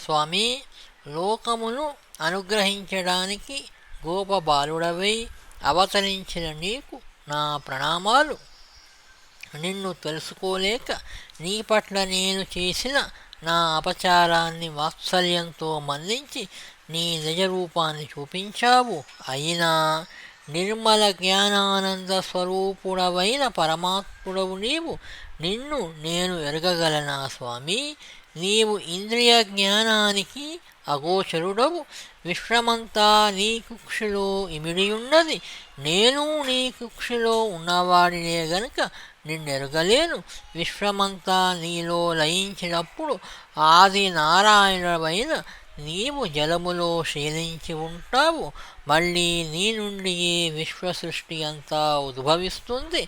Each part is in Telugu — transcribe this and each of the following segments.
స్వామి, లోకమును అనుగ్రహించడానికి గోపబాలుడవై అవతరించిన నీకు నా ప్రణామాలు. నిన్ను తెలుసుకోలేక నీ పట్ల నేను చేసిన నా అపచారాన్ని వాత్సల్యంతో మన్నించి నీ నిజరూపాన్ని చూపించావు. అయినా నిర్మల జ్ఞానానంద స్వరూపుడవైన పరమాత్ముడవు నీవు. నిన్ను నేను ఎరగగలనా స్వామి? నీవు ఇంద్రియ జ్ఞానానికి అగోచరుడవు. విశ్వమంతా నీ కుక్షిలో ఇమిడియున్నది. నేను నీ కుక్షిలో ఉన్నవాడినే గనుక నిన్నెరగలేను. విశ్వమంతా నీలో లయించినప్పుడు ఆది నారాయణుడవైన నీవు జలములో శీలించి ఉంటావు. మళ్ళీ నీ నుండియే విశ్వసృష్టి అంతా ఉద్భవిస్తుంది.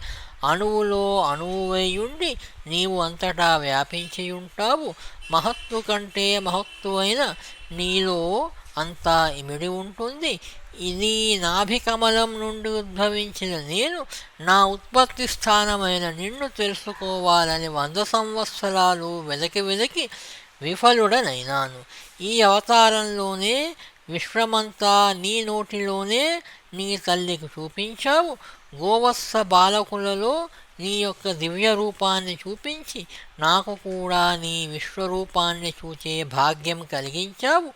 అణువులో అణువువైయుండి నీవు అంతటా వ్యాపించియుంటావు. మహత్తు కంటే మహత్తువైన నీలో అంతా ఇమిడి ఉంటుంది. ఇది నాభికమలం నుండి ఉద్భవించిన నేను నా ఉత్పత్తి స్థానమైన నిన్ను తెలుసుకోవాలని 100 సంవత్సరాలు వెదకి వెదకి విఫలుడనైనాను. ఈ అవతారంలోనే విశ్వమంతా నీ నోటిలోనే నీ తల్లికి చూపించావు. గోవత్స బాలకులలో నీ యొక్క దివ్య రూపాన్ని చూపించి నాకు కూడా నీ విశ్వరూపాన్ని చూచే భాగ్యం కలిగించావు.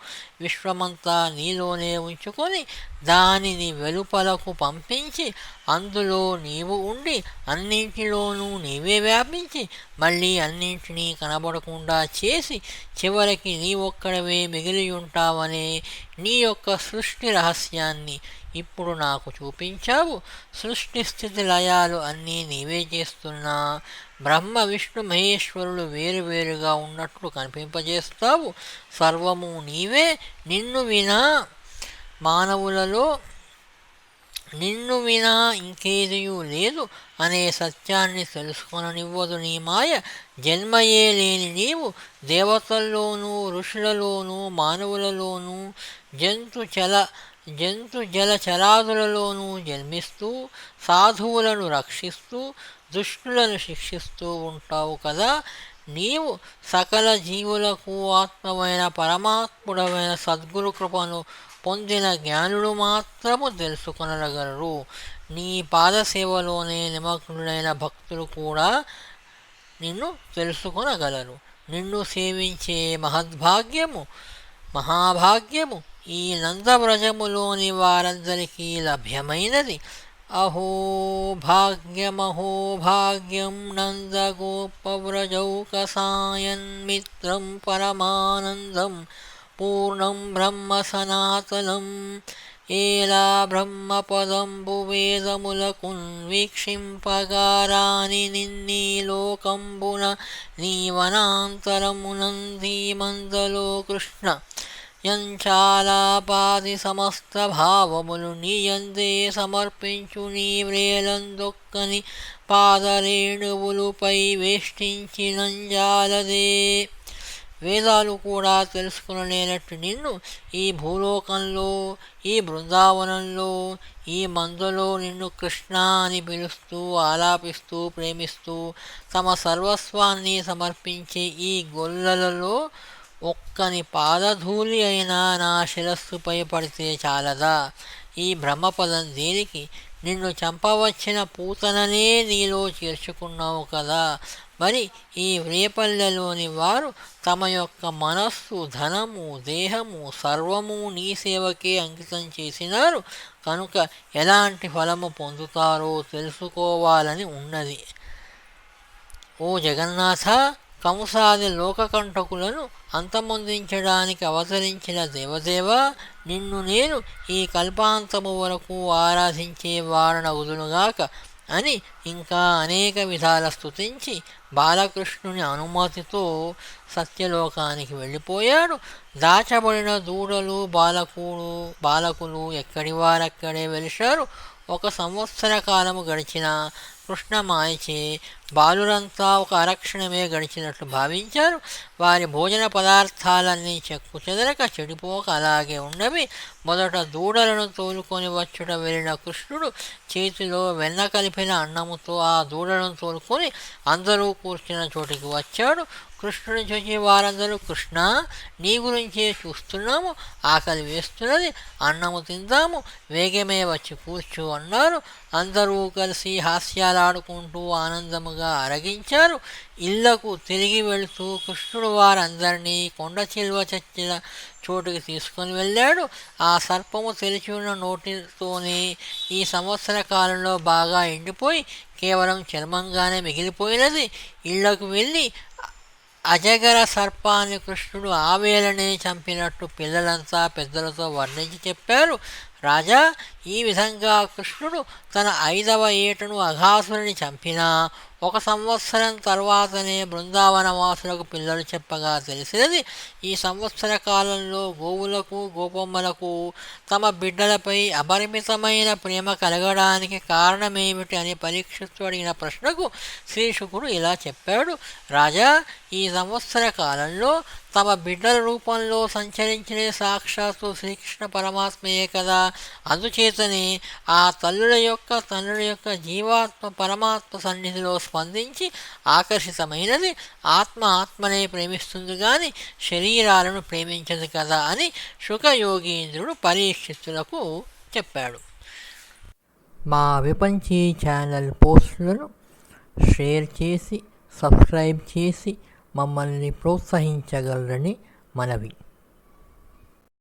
విశ్వమంతా నీలోనే ఉంచుకొని దానిని వెలుపలకు పంపించి అందులో నీవు ఉండి అన్నింటిలోనూ నీవే వ్యాపించి మళ్ళీ అన్నింటినీ కనబడకుండా చేసి చివరికి నీ ఒక్కడవే మిగిలి ఉంటావనే నీ యొక్క సృష్టి రహస్యాన్ని ఇప్పుడు నాకు చూపించావు. సృష్టి స్థితి లయాలు అన్నీ నీవే చేస్తున్నా బ్రహ్మ విష్ణు మహేశ్వరులు వేరువేరుగా ఉన్నట్లు కనిపింపజేస్తావు. సర్వము నీవే. నిన్ను వినా మానవులలో నిన్ను వినా ఇంకేదియూ లేదు అనే సత్యాన్ని తెలుసుకొననివ్వదు నీ మాయ. జన్మయే లేని నీవు దేవతల్లోనూ ఋషులలోనూ మానవులలోనూ జంతు జల చరాదులలోనూ జన్మిస్తూ సాధువులను రక్షిస్తూ దుష్టులను శిక్షిస్తూ ఉంటావు కదా. నీవు సకల జీవులకు ఆత్మమైన పరమాత్ముడమైన సద్గురు కృపను పొందిన జ్ఞానులు మాత్రము తెలుసుకొనగలరు. నీ పాదసేవలోనే నిమగ్నులైన భక్తులు కూడా నిన్ను తెలుసుకొనగలరు. నిన్ను సేవించే మహాభాగ్యము ఈ నందవ్రజములోని వారందరికీ లభ్యమైనది. అహో భాగ్యం నందగోపవ్రజౌకసాయన్మిత్రం పరమానందం పూర్ణం బ్రహ్మ సనాతనం. ఏలా బ్రహ్మపదంబు వేదములకున్ వీక్షింపగారాని నిన్నీ లోకంబున నీవనాంతరమునందీమందలో కృష్ణ యంచాలాపాది సమస్త భావములు నీయందే సమర్పించు నీ వ్రేలందొక్కని పాదరేణువులుపై వేష్టించినంజాలదే. వేదాలు కూడా తెలుసుకునలేనట్టు నిన్ను ఈ భూలోకంలో ఈ బృందావనంలో ఈ మందులో నిన్ను కృష్ణ అని పిలుస్తూ ఆలాపిస్తూ ప్రేమిస్తూ తమ సర్వస్వాన్ని సమర్పించే ఈ గొల్లలలో ఒక్కని పాదధూళి అయినా నా శిరస్సుపై పడితే చాలదా? ఈ బ్రహ్మపదం దేనికి? నిన్ను చంపవచ్చిన పూతననే నీలో చేర్చుకున్నావు కదా. మరి ఈ రేపల్లెలోని వారు తమ యొక్క మనస్సు, ధనము, దేహము సర్వము నీ సేవకే అంకితం చేసినారు కనుక ఎలాంటి ఫలము పొందుతారో తెలుసుకోవాలని ఉన్నది. ఓ జగన్నాథ, కంసాది లోకకంటకులను అంతమొందించడానికి అవతరించిన దేవదేవ, నిన్ను నేను ఈ కల్పాంతము వరకు ఆరాధించే వారనగుదునుగాక అని ఇంకా అనేక విధాల స్తుతించి బాలకృష్ణుని అనుమతితో సత్యలోకానికి వెళ్ళిపోయాడు. దాచబడిన దూడలు బాలకులు ఎక్కడి వారక్కడే వెలిశారు. 1 సంవత్సర కాలము గడిచిన కృష్ణమాయచే బాలురంతా ఒక అరక్షణమే గడిచినట్లు భావించారు. వారి భోజన పదార్థాలన్నీ చెక్కు చెదరక చెడిపోక అలాగే ఉన్నవి. మొదట దూడలను తోలుకొని వచ్చుట వెళ్ళిన కృష్ణుడు చేతిలో వెన్న కలిపిన అన్నముతో ఆ దూడలను తోలుకొని అందరూ కూర్చున్న చోటికి వచ్చాడు. కృష్ణుని చూసి వారందరూ కృష్ణ నీ గురించే చూస్తున్నాము, ఆకలి వేస్తున్నది, అన్నము తిందాము, వేగమే వచ్చి కూర్చో అన్నారు. అందరూ కలిసి హాస్యాలాడుకుంటూ ఆనందముగా అరగించారు. ఇళ్లకు తిరిగి వెళుతూ కృష్ణుడు వారందరినీ కొండ చిల్వ చచ్చిన చోటుకి తీసుకొని వెళ్ళాడు. ఆ సర్పము తెరిచి ఉన్న నోటితోనే ఈ సంవత్సర కాలంలో బాగా ఎండిపోయి కేవలం చర్మంగానే మిగిలిపోయినది. ఇళ్లకు వెళ్ళి అజగర సర్పాన్ని కృష్ణుడు ఆవేళనే చంపినట్టు పిల్లలంతా పెద్దలతో వర్ణించి చెప్పారు. రాజా, ఈ విధంగా కృష్ణుడు తన 5వ ఏటను అఘాసురుని చంపినా 1 సంవత్సరం తర్వాతనే బృందావనవాసులకు పిల్లలు చెప్పగా తెలిసినది. ఈ సంవత్సర కాలంలో గోవులకు గోపమ్మలకు తమ బిడ్డలపై అపరిమితమైన ప్రేమ కలగడానికి కారణమేమిటి అని పరీక్షిస్తూ అడిగిన ప్రశ్నకు శ్రీశుకుడు ఇలా చెప్పాడు. రాజా, ఈ సంవత్సర కాలంలో తమ బిడ్డల రూపంలో సంచరించిన సాక్షాత్తు శ్రీకృష్ణ పరమాత్మయే కదా. అందుచేతనే ఆ తండ్రుల యొక్క జీవాత్మ పరమాత్మ సన్నిధిలో స్పందించి ఆకర్షితమైనది. ఆత్మనే ప్రేమిస్తుంది కానీ శరీరాలను ప్రేమించదు కదా అని శుకయోగీంద్రుడు పరీక్షితులకు చెప్పాడు. మా విపంచీ ఛానల్ పోస్టులను షేర్ చేసి సబ్స్క్రైబ్ చేసి మమ్మల్ని ప్రోత్సహించగలరని మనవి.